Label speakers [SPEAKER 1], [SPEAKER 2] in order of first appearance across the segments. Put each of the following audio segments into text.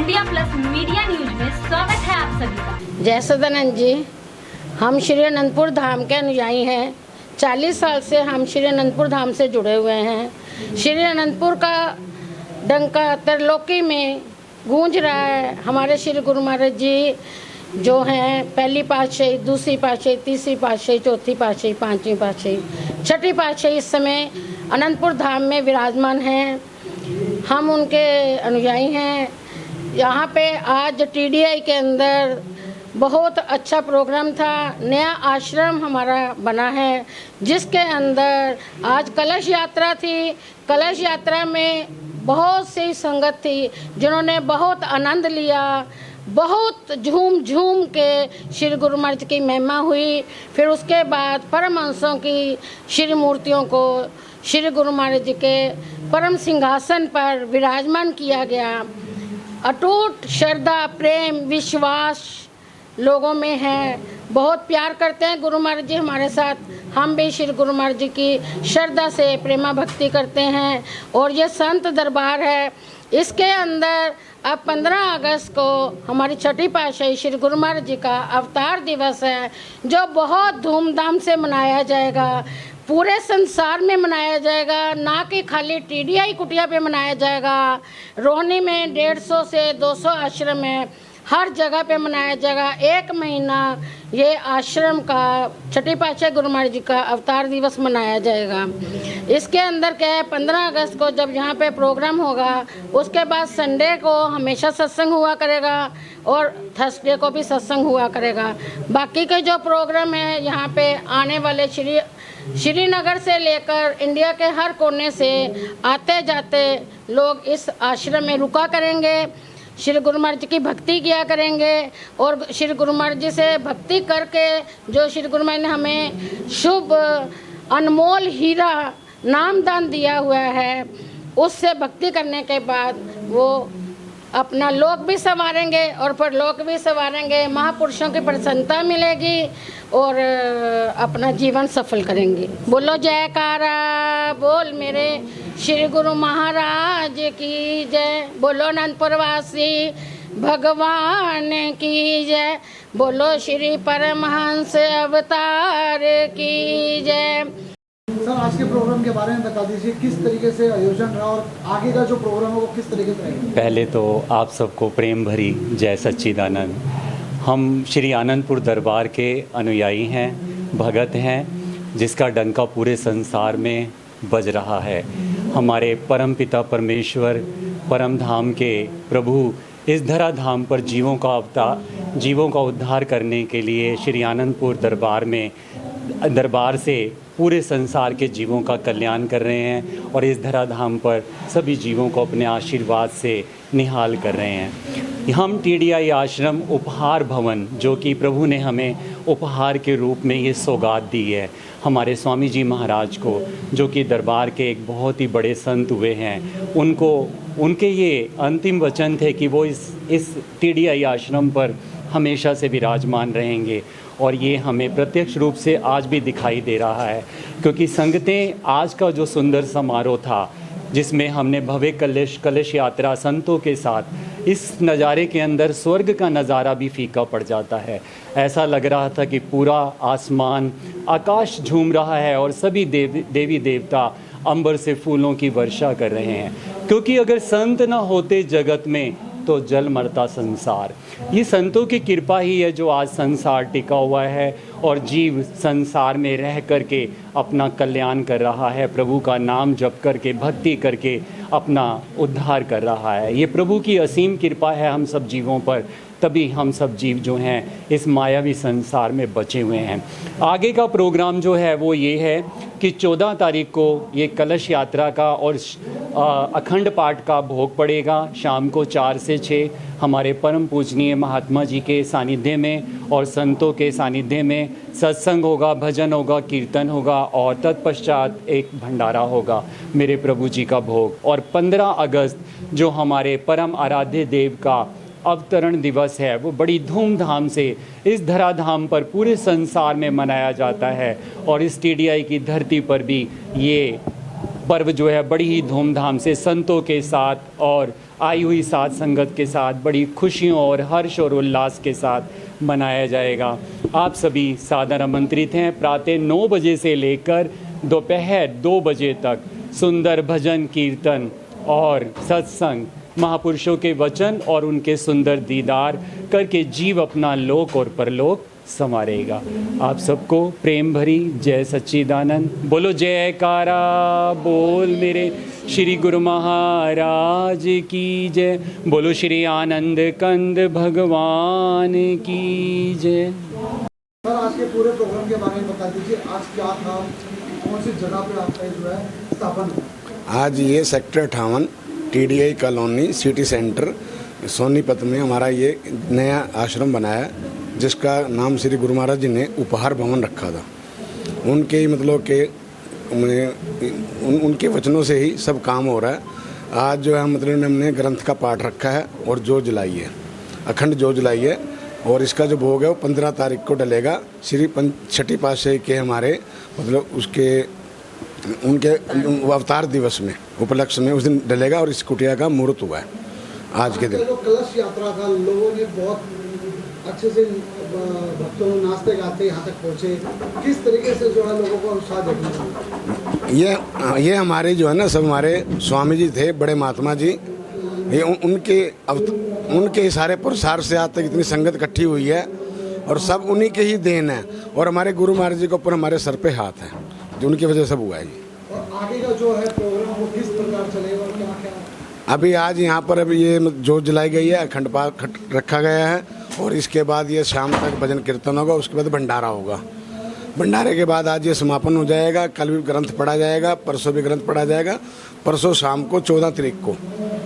[SPEAKER 1] India plus media news में स्वागत है आप सभी का।
[SPEAKER 2] जय सदानंद जी। हम श्री अनंतपुर धाम के अनुयायी हैं। 40 साल से हम श्री अनंतपुर धाम से जुड़े हुए हैं। श्री अनंतपुर का डंका त्रिलोकी में गूंज रहा है। हमारे श्री गुरु महाराज जी जो हैं पहली पातशाही, दूसरी पातशाही, तीसरी पातशाही, चौथी पातशाही, पांचवी पातशाही, छठी पातशाही इस समय अनंतपुर धाम में विराजमान हैं। हम उनके अनुयायी हैं। यहाँ पे आज TDI के अंदर बहुत अच्छा प्रोग्राम था। नया आश्रम हमारा बना है जिसके अंदर आज कलश यात्रा थी। कलश यात्रा में बहुत सी संगत थी जिन्होंने बहुत आनंद लिया। बहुत झूम झूम के श्री गुरु महाराज की महिमा हुई। फिर उसके बाद परमहंसों की श्री मूर्तियों को श्री गुरु महाराज जी के परम सिंहासन पर विराजमान किया गया। अटूट श्रद्धा, प्रेम, विश्वास लोगों में है। बहुत प्यार करते हैं गुरु महाराज जी हमारे साथ। हम भी श्री गुरु महाराज जी की श्रद्धा से प्रेमा भक्ति करते हैं। और ये संत दरबार है। इसके अंदर अब 15 अगस्त को हमारी छठी पातशाही श्री गुरु महाराज जी का अवतार दिवस है जो बहुत धूमधाम से मनाया जाएगा। पूरे संसार में मनाया जाएगा, ना कि खाली TDI कुटिया पे मनाया जाएगा। रोहनी में 150 से 200 आश्रम है, हर जगह पे मनाया जाएगा। 1 महीना ये आश्रम का छठी पातशाही गुरु महाराज जी का अवतार दिवस मनाया जाएगा। इसके अंदर क्या है, 15 अगस्त को जब यहाँ पे प्रोग्राम होगा उसके बाद संडे को हमेशा सत्संग हुआ करेगा और थर्सडे को भी सत्संग हुआ करेगा। बाकी के जो प्रोग्राम है यहाँ पे आने वाले श्रीनगर से लेकर इंडिया के हर कोने से आते जाते लोग इस आश्रम में रुका करेंगे, श्री गुरु महाराज जी की भक्ति किया करेंगे। और श्री गुरु महाराज जी से भक्ति करके जो श्री गुरु महाराज ने हमें शुभ अनमोल हीरा नामदान दिया हुआ है, उससे भक्ति करने के बाद वो अपना लोक भी संवारेंगे और परलोक भी संवारेंगे। महापुरुषों की प्रसन्नता मिलेगी और अपना जीवन सफल करेंगे। बोलो जयकारा बोल मेरे श्री गुरु महाराज की जय। बोलो अनंतपुर वासी भगवान की जय। बोलो श्री परमहंस अवतार की जय।
[SPEAKER 3] सर, आज के प्रोग्राम के बारे में बता दीजिए, किस तरीके से आयोजन रहा और आगे का जो प्रोग्राम है वो किस तरीके से रहेगा?
[SPEAKER 4] पहले तो आप सबको प्रेम भरी जय सच्चिदानंद। हम श्री आनंदपुर दरबार के अनुयायी हैं, भगत हैं, जिसका डंका पूरे संसार में बज रहा है। हमारे परम पिता परमेश्वर परम धाम के प्रभु इस धरा धाम पर जीवों का उद्धार करने के लिए श्री आनंदपुर दरबार से पूरे संसार के जीवों का कल्याण कर रहे हैं और इस धराधाम पर सभी जीवों को अपने आशीर्वाद से निहाल कर रहे हैं। हम TDI आश्रम उपहार भवन, जो कि प्रभु ने हमें उपहार के रूप में ये सौगात दी है हमारे स्वामी जी महाराज को, जो कि दरबार के एक बहुत ही बड़े संत हुए हैं, उनके ये अंतिम वचन थे कि वो इस TDI आश्रम पर हमेशा से विराजमान रहेंगे। और ये हमें प्रत्यक्ष रूप से आज भी दिखाई दे रहा है, क्योंकि संगतें आज का जो सुंदर समारोह था जिसमें हमने भव्य कलश यात्रा संतों के साथ, इस नज़ारे के अंदर स्वर्ग का नज़ारा भी फीका पड़ जाता है। ऐसा लग रहा था कि पूरा आसमान, आकाश झूम रहा है और सभी देवी देवता अंबर से फूलों की वर्षा कर रहे हैं, क्योंकि अगर संत न होते जगत में तो जल मरता संसार। ये संतों की कृपा ही है जो आज संसार टिका हुआ है और जीव संसार में रह करके अपना कल्याण कर रहा है, प्रभु का नाम जप करके, भक्ति करके अपना उद्धार कर रहा है। ये प्रभु की असीम कृपा है हम सब जीवों पर, तभी हम सब जीव जो हैं इस मायावी संसार में बचे हुए हैं। आगे का प्रोग्राम जो है वो ये है कि 14 तारीख को ये कलश यात्रा का और अखंड पाठ का भोग पड़ेगा शाम को 4 से 6 हमारे परम पूजनीय महात्मा जी के सानिध्य में और संतों के सानिध्य में। सत्संग होगा, भजन होगा, कीर्तन होगा और तत्पश्चात एक भंडारा होगा मेरे प्रभु जी का भोग। और 15 अगस्त जो हमारे परम आराध्य देव का अवतरण दिवस है वो बड़ी धूमधाम से इस धराधाम पर पूरे संसार में मनाया जाता है और इस TDI की धरती पर भी ये पर्व जो है बड़ी ही धूमधाम से संतों के साथ और आई हुई साथ संगत के साथ बड़ी खुशियों और हर्ष और उल्लास के साथ मनाया जाएगा। आप सभी सादर आमंत्रित हैं। प्रातः 9 बजे से लेकर दोपहर 2 बजे तक सुंदर भजन कीर्तन और सत्संग, महापुरुषों के वचन और उनके सुंदर दीदार करके जीव अपना लोक और परलोक संवारेगा। आप सबको प्रेम भरी जय सच्चिदानंद। बोलो जयकारा बोल मेरे श्री गुरु महाराज की जय। बोलो श्री आनंद कंद भगवान की जय।
[SPEAKER 3] सर, आज के पूरे प्रोग्राम के बारे में बता दीजिए। आज क्या था, कौन सी जगह पे आपका जो है स्थापन हुआ?
[SPEAKER 5] आज ये sector 58 TDI colony city centre Sonipat में हमारा ये नया आश्रम बनाया, जिसका नाम श्री गुरु महाराज जी ने उपहार भवन रखा था। उनके मतलब के उनके वचनों से ही सब काम हो रहा है। आज जो है मतलब हमने ग्रंथ का पाठ रखा है और जोत जलाई है, अखंड जोत जलाई है। और इसका जो भोग है वो 15 तारीख को डलेगा। श्री छठी पातशाही के हमारे मतलब उनके अवतार दिवस में उपलक्ष्य में उस दिन डलेगा और इस कुटिया का मुहूर्त हुआ है आज के दिन।
[SPEAKER 3] कलश यात्रा था, लोगों ने बहुत अच्छे से भक्तों नाचते गाते यहाँ तक पहुँचे। किस तरीके से जो है लोगों को उत्साह देखने मिला?
[SPEAKER 5] ये हमारे जो है ना सब हमारे स्वामी जी थे, बड़े महात्मा जी। ये उनके इशारे प्रसार से आज तक इतनी संगत इकट्ठी हुई है और सब उन्हीं के ही देन है। और हमारे गुरु महाराज जी के ऊपर हमारे सर पे हाथ है, जो उनकी वजह से सब हुआ है।
[SPEAKER 3] और आगे का जो है प्रोग्राम वो किस प्रकार चलेगा और क्या क्या?
[SPEAKER 5] अभी आज यहाँ पर अभी ये जोत जलाई गई है, अखंड पाठ रखा गया है और इसके बाद ये शाम तक भजन कीर्तन होगा। उसके बाद भंडारा होगा। भंडारे के बाद आज ये समापन हो जाएगा। कल भी ग्रंथ पढ़ा जाएगा, परसों भी ग्रंथ पढ़ा जाएगा। परसों शाम को 14 तारीख को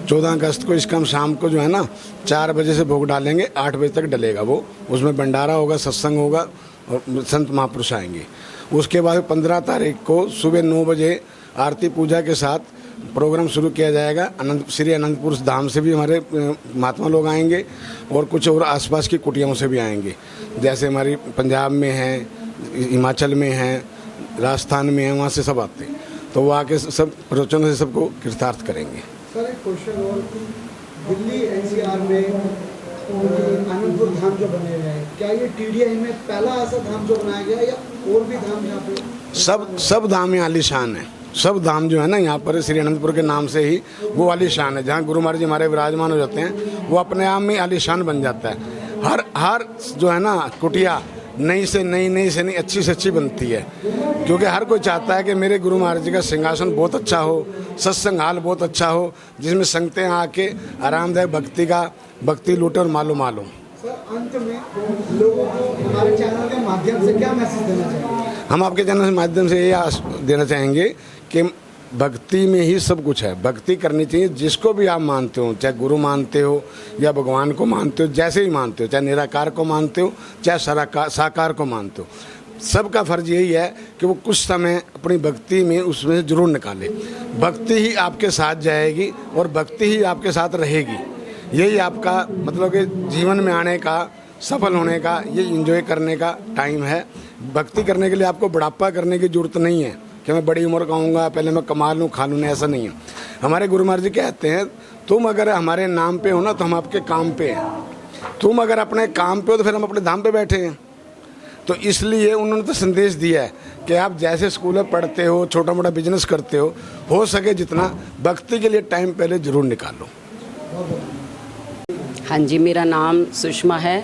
[SPEAKER 5] 14 अगस्त को इसका हम शाम को जो है ना 4 बजे से भोग डालेंगे, 8 बजे तक डलेगा वो। उसमें भंडारा होगा, सत्संग होगा और संत महापुरुष आएंगे। उसके बाद 15 तारीख को सुबह 9 बजे आरती पूजा के साथ प्रोग्राम शुरू किया जाएगा। श्री अनंतपुर धाम से भी हमारे महात्मा लोग आएंगे और कुछ और आसपास की कुटियाओं से भी आएंगे, जैसे हमारी पंजाब में है, हिमाचल में है, राजस्थान में है, वहाँ से सब आते हैं। तो वो आके सब प्रवचनों से सबको कृतार्थ करेंगे।
[SPEAKER 3] सर, एक क्वेश्चन और, दिल्ली NCR में आनंदपुर धाम जो बने हुए हैं, क्या ये TDI में पहला ऐसा धाम जो बनाया गया या और भी धाम यहाँ पे?
[SPEAKER 5] सब धाम यहाँ आलीशान है। सब धाम जो है ना यहाँ पर श्री अनंतपुर के नाम से ही वो आलीशान है। जहाँ गुरु महाराज जी हमारे विराजमान हो जाते हैं वो अपने आप में आलीशान बन जाता है। हर जो है ना कुटिया नई से नई अच्छी से अच्छी बनती है, क्योंकि हर कोई चाहता है कि मेरे गुरु महाराज जी का सिंहासन बहुत अच्छा हो, सत्संग हाल बहुत अच्छा हो, जिसमें संगतें आके आरामदायक भक्ति लूटे और मालूम।
[SPEAKER 3] सर, अंत में लोगों को हमारे चैनल के माध्यम से क्या मैसेज देना चाहिए?
[SPEAKER 5] हम आपके चैनल के माध्यम से ये देना चाहेंगे कि भक्ति में ही सब कुछ है। भक्ति करनी चाहिए, जिसको भी आप मानते हो, चाहे गुरु मानते हो या भगवान को मानते हो, जैसे ही मानते हो, चाहे निराकार को मानते हो चाहे साकार को मानते हो, सबका फर्ज यही है कि वो कुछ समय अपनी भक्ति में उसमें जरूर निकाले। भक्ति ही आपके साथ जाएगी और भक्ति ही आपके साथ रहेगी। यही आपका मतलब कि जीवन में आने का, सफल होने का, ये एंजॉय करने का टाइम है। भक्ति करने के लिए आपको बुढ़ापा करने की जरूरत नहीं है कि मैं बड़ी उम्र का हूँगा, पहले मैं कमा लूँ खा लूँ, ऐसा नहीं है। हमारे गुरु महाराज जी कहते हैं, तुम अगर हमारे नाम पे हो ना तो हम आपके काम पे हैं। तुम अगर अपने काम पे हो तो फिर हम अपने धाम पे बैठे हैं। तो इसलिए उन्होंने तो संदेश दिया है कि आप जैसे स्कूल में पढ़ते हो, छोटा मोटा बिजनेस करते हो सके जितना भक्ति के लिए टाइम पहले जरूर निकालो।
[SPEAKER 6] हाँ जी, मेरा नाम सुषमा है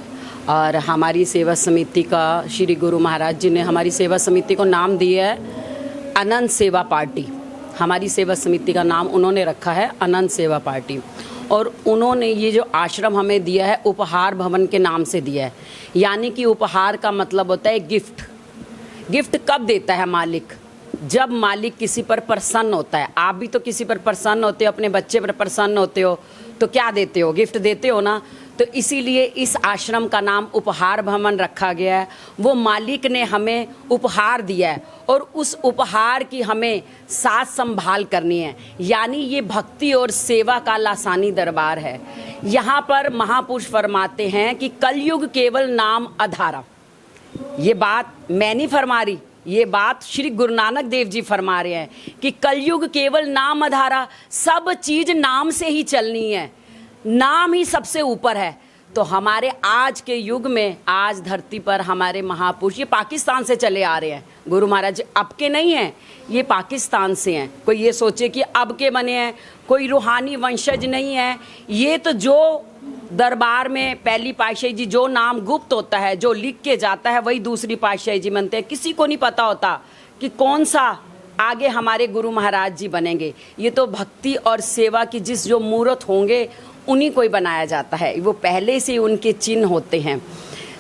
[SPEAKER 6] और हमारी सेवा समिति का श्री गुरु महाराज जी ने हमारी सेवा समिति को नाम दिया है अनंत सेवा पार्टी। हमारी सेवा समिति का नाम उन्होंने रखा है अनंत सेवा पार्टी। और उन्होंने ये जो आश्रम हमें दिया है उपहार भवन के नाम से दिया है। यानी कि उपहार का मतलब होता है गिफ्ट। गिफ्ट कब देता है मालिक? जब मालिक किसी पर प्रसन्न होता है। आप भी तो किसी पर प्रसन्न होते हो, अपने बच्चे पर प्रसन्न होते हो तो क्या देते हो? गिफ्ट देते हो ना। तो इसीलिए इस आश्रम का नाम उपहार भवन रखा गया है। वो मालिक ने हमें उपहार दिया है और उस उपहार की हमें साथ संभाल करनी है। यानी ये भक्ति और सेवा का लासानी दरबार है। यहाँ पर महापुरुष फरमाते हैं कि कलयुग केवल नाम आधारा। ये बात मैं नहीं फरमा रही, ये बात श्री गुरु नानक देव जी फरमा रहे हैं कि कलयुग केवल नाम आधारा, सब चीज नाम से ही चलनी है, नाम ही सबसे ऊपर है। तो हमारे आज के युग में, आज धरती पर हमारे महापुरुष ये पाकिस्तान से चले आ रहे हैं। गुरु महाराज अब के नहीं हैं, ये पाकिस्तान से हैं। कोई ये सोचे कि अब के बने हैं, कोई रूहानी वंशज नहीं है। ये तो जो दरबार में पहली पातशाही जी, जो नाम गुप्त होता है, जो लिख के जाता है, वही दूसरी पातशाही जी बनते हैं। किसी को नहीं पता होता कि कौन सा आगे हमारे गुरु महाराज जी बनेंगे। ये तो भक्ति और सेवा की जिस जो मूर्त होंगे उन्हीं को ही बनाया जाता है, वो पहले से उनके चिन्ह होते हैं।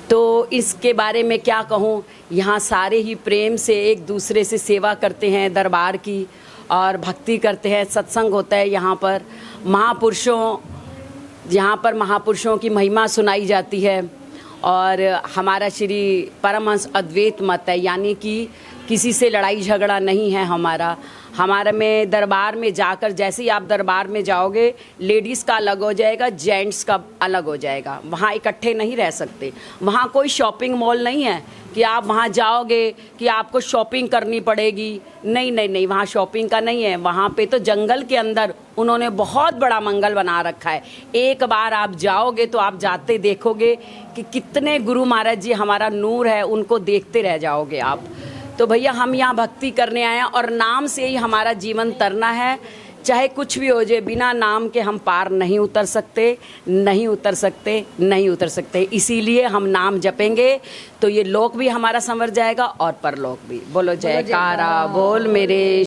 [SPEAKER 6] तो इसके बारे में क्या कहूँ, यहाँ सारे ही प्रेम से एक दूसरे से सेवा करते हैं दरबार की, और भक्ति करते हैं। सत्संग होता है यहाँ पर, महापुरुषों की महिमा सुनाई जाती है। और हमारा श्री परमहंस अद्वैत मत है, यानी कि किसी से लड़ाई झगड़ा नहीं है हमारा में दरबार में जाकर, जैसे ही आप दरबार में जाओगे, लेडीज़ का अलग हो जाएगा, जेंट्स का अलग हो जाएगा। वहाँ इकट्ठे नहीं रह सकते। वहाँ कोई शॉपिंग मॉल नहीं है कि आप वहाँ जाओगे कि आपको शॉपिंग करनी पड़ेगी। नहीं नहीं नहीं, वहाँ शॉपिंग का नहीं है। वहाँ पे तो जंगल के अंदर उन्होंने बहुत बड़ा मंगल बना रखा है। एक बार आप जाओगे तो आप जाते देखोगे कि कितने गुरु महाराज जी हमारा नूर है, उनको देखते रह जाओगे आप। तो भैया हम यहाँ भक्ति करने आए हैं और नाम से ही हमारा जीवन तरना है। चाहे कुछ भी हो जाए, बिना नाम के हम पार नहीं उतर सकते। इसीलिए हम नाम जपेंगे तो ये लोक भी हमारा संवर जाएगा और परलोक भी। बोलो जयकारा बोल मेरे